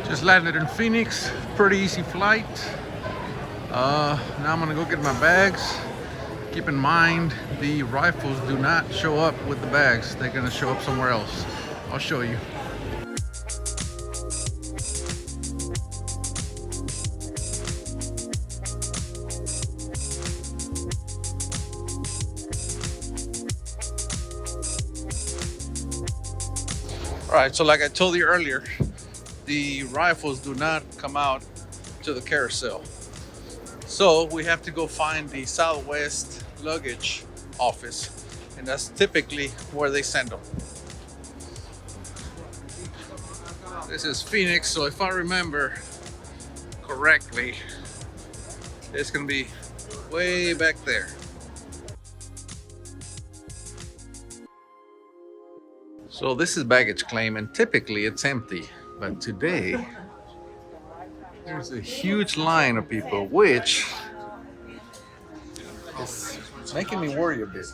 Just landed in Phoenix, pretty easy flight. Now I'm gonna go get my bags. Keep in mind, the rifles do not show up with the bags. They're gonna show up somewhere else. I'll show you. All right, so like I told you earlier, the rifles do not come out to the carousel. So we have to go find the Southwest luggage office, and that's typically where they send them. This is Phoenix, so if I remember correctly, it's gonna be way back there. So this is baggage claim, and typically it's empty, but today there's a huge line of people, which is making me worry a bit.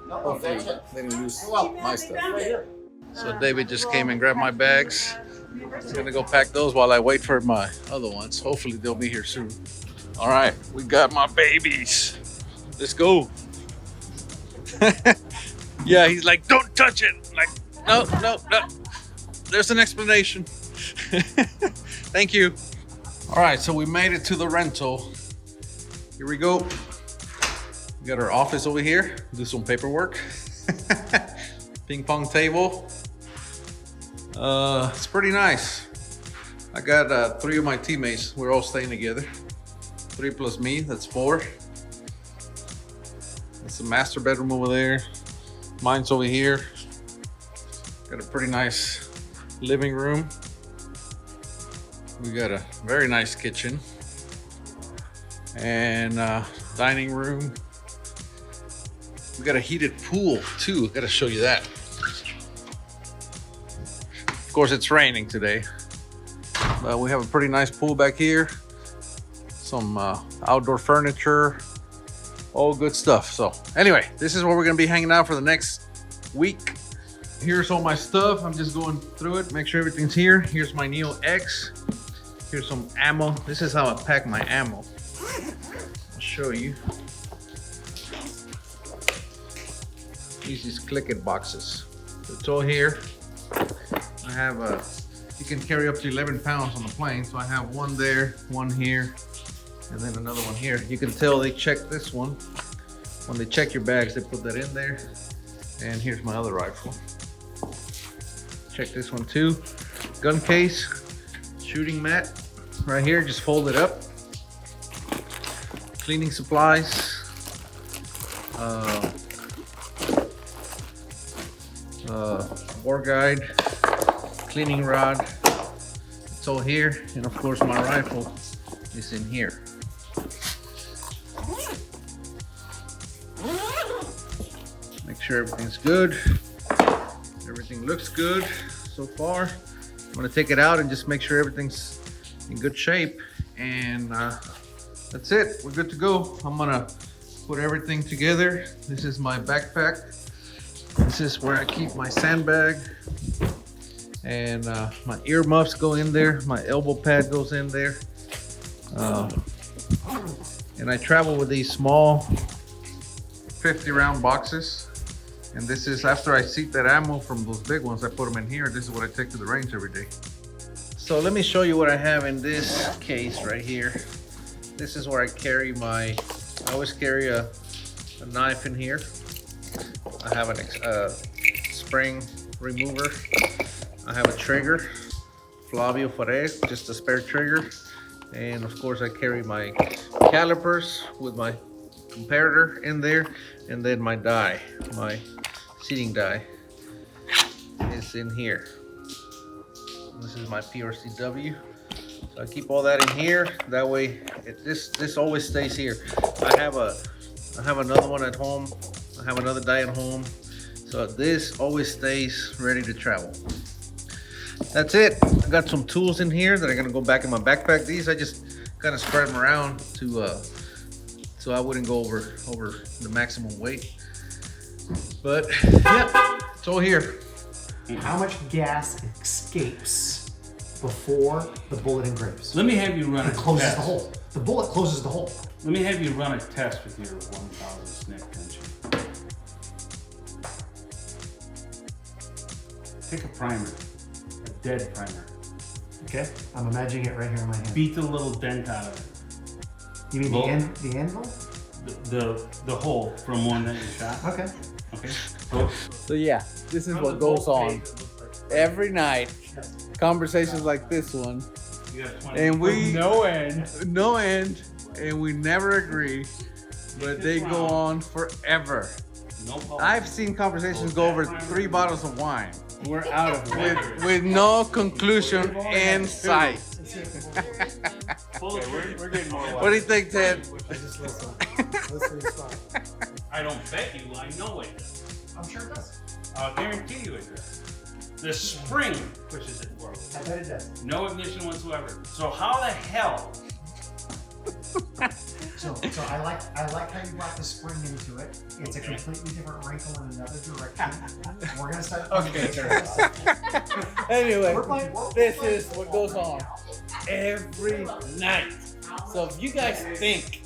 Hopefully they didn't lose my stuff. So David just came and grabbed my bags. I'm gonna go pack those while I wait for my other ones. Hopefully they'll be here soon. All right, we got my babies. Let's go. Yeah, he's like, don't touch it. I'm like, no. There's an explanation. Thank you. All right, so we made it to the rental. Here we go. We got our office over here. Do some paperwork. Ping pong table. It's pretty nice. I got 3 of my teammates. We're all staying together. 3 plus me, that's 4. That's the master bedroom over there. Mine's over here. Got a pretty nice living room. We got a very nice kitchen and dining room. We got a heated pool too. Got to show you that. Of course, it's raining today, but we have a pretty nice pool back here. Some outdoor furniture, all good stuff. So anyway, this is where we're gonna be hanging out for the next week. Here's all my stuff. I'm just going through it, make sure everything's here. Here's my Neo X. Here's some ammo. This is how I pack my ammo. I'll show you. These is click it boxes. So it's all here. I have you can carry up to 11 pounds on the plane. So I have one there, one here, and then another one here. You can tell they check this one. When they check your bags, they put that in there. And here's my other rifle. Check this one too. Gun case, shooting mat, right here, just fold it up. Cleaning supplies. War guide, cleaning rod. It's all here. And of course my rifle is in here. Make sure everything's good. Everything looks good so far. I'm gonna take it out and just make sure everything's in good shape. And that's it, we're good to go. I'm gonna put everything together. This is my backpack. This is where I keep my sandbag. And my earmuffs go in there. My elbow pad goes in there. And I travel with these small 50 round boxes. And this is after I seat that ammo from those big ones, I put them in here. This is what I take to the range every day. So let me show you what I have in this case right here. This is where I carry I always carry a knife in here. I have a spring remover. I have a trigger, Flavio Ferrer, just a spare trigger. And of course I carry my calipers with my comparator in there. And then my die, my seating die is in here. This is my PRCW. So I keep all that in here. That way, this always stays here. I have another one at home. I have another die at home. So this always stays ready to travel. That's it. I got some tools in here that are gonna go back in my backpack. These I just kind of spread them around to so I wouldn't go over the maximum weight. But yeah, it's all here. How much gas escapes before the bullet engraves. Let me have you run a It closes test. the hole. The bullet closes the hole. Let me have you run a test with your 1000 neck tension. Take a primer, a dead primer. Okay, I'm imagining it right here in my hand. Beat the little dent out of it. You mean Well- the anvil? The hole from one that you shot. Okay. Okay. So yeah, this is what goes on every night. Conversations like this one, You got 20. and we No end. no end, and we never agree, but they go on forever. No pulse. I've seen conversations go over 3 bottles of wine We're out of water. with no conclusion in sight. We're getting more water. What do you think, Ted? I just listen. Listen is fine. I don't bet you, I know it. I'm sure it does. I'll guarantee you it does. The spring pushes it forward. I bet it does. No ignition whatsoever. So how the hell? So I like how you brought the spring into it. It's a completely different wrinkle in another direction. We're gonna start. Anyway, We're playing- this is what goes on every night. So if you guys think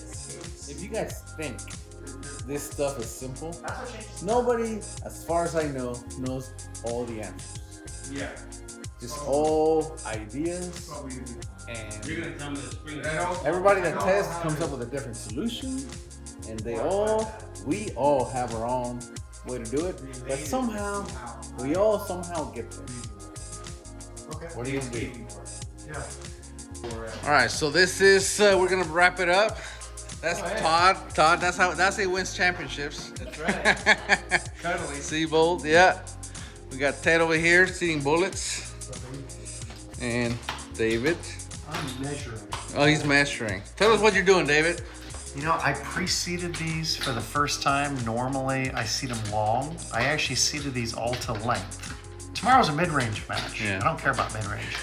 this stuff is simple, nobody, as far as I know, knows all the answers. Yeah. Just all ideas, and You're gonna tell me the spring. everybody that tests comes up with a different solution, and we all have our own way to do it, but somehow, we all somehow get there. Okay. What are you gonna do? Yeah. All right, so this is, we're gonna wrap it up. That's Todd. That's how he wins championships. That's right. Cuddly. Seabold, yeah. We got Ted over here seeing bullets, and David. I'm measuring. Oh, he's measuring. Tell us what you're doing, David. You know, I pre-seeded these for the first time. Normally, I seed them long. I actually seeded these all to length. Tomorrow's a mid-range match. Yeah. I don't care about mid-range.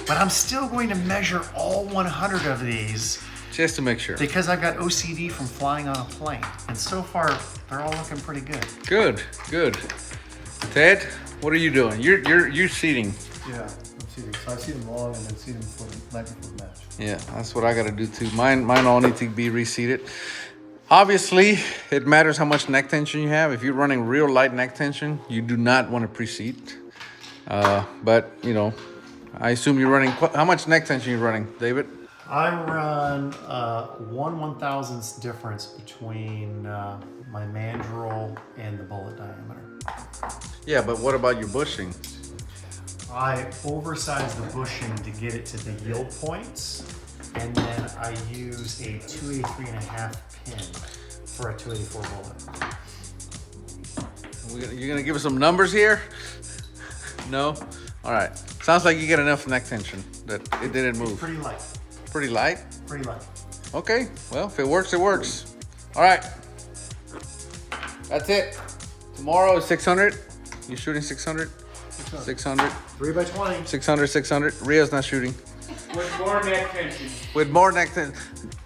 But I'm still going to measure all 100 of these Just to make sure. because I've got OCD from flying on a plane. And so far, they're all looking pretty good. Good. Ted, what are you doing? You're seating. Yeah, I'm seating. So I seed them long and then seed them for the night before the match. Yeah, that's what I gotta do too. Mine all need to be reseated. Obviously, it matters how much neck tension you have. If you're running real light neck tension, you do not want to pre-seat. But you know, I assume you're running. How much neck tension you running, David? I run 1/1000th difference between my mandrel and the bullet diameter. Yeah, but what about your bushing? I oversize the bushing to get it to the yield points, and then I use a 283.5 pin for a 284 bullet. You're gonna give us some numbers here? No? All right. Sounds like you get enough neck tension that it didn't move. Pretty light. Pretty light? Pretty light. Okay. Well, if it works, it works. All right. That's it. Tomorrow is 600. You shooting 600? 600. 3x20. 600. Ria's not shooting. With more neck tension. With more neck tension.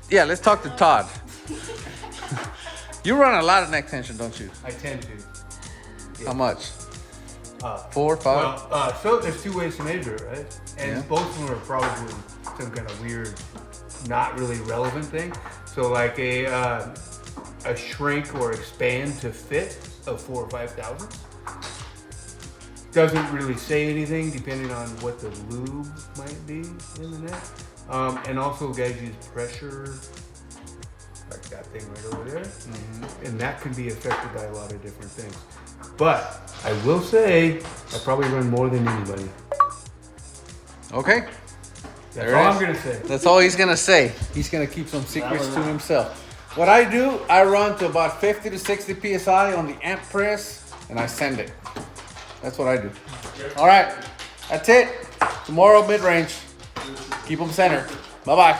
Yeah, let's talk to Todd. You run a lot of neck tension, don't you? I tend to. How much? Uh, 4, 5? Well, so there's 2 ways to measure it, right? And Yeah. both of them are probably some kind of weird, not really relevant thing. So like a shrink or expand to fit of 4 or 5,000 doesn't really say anything depending on what the lube might be in the neck. And also guys use pressure, like that thing right over there. And that can be affected by a lot of different things. But I will say, I probably run more than anybody. Okay. That's There all it I'm is. gonna say. That's all he's gonna say. He's gonna keep some secrets to himself. What I do, I run to about 50 to 60 PSI on the amp press, and I send it. That's what I do. All right, that's it. Tomorrow mid-range. Keep them centered. Bye-bye.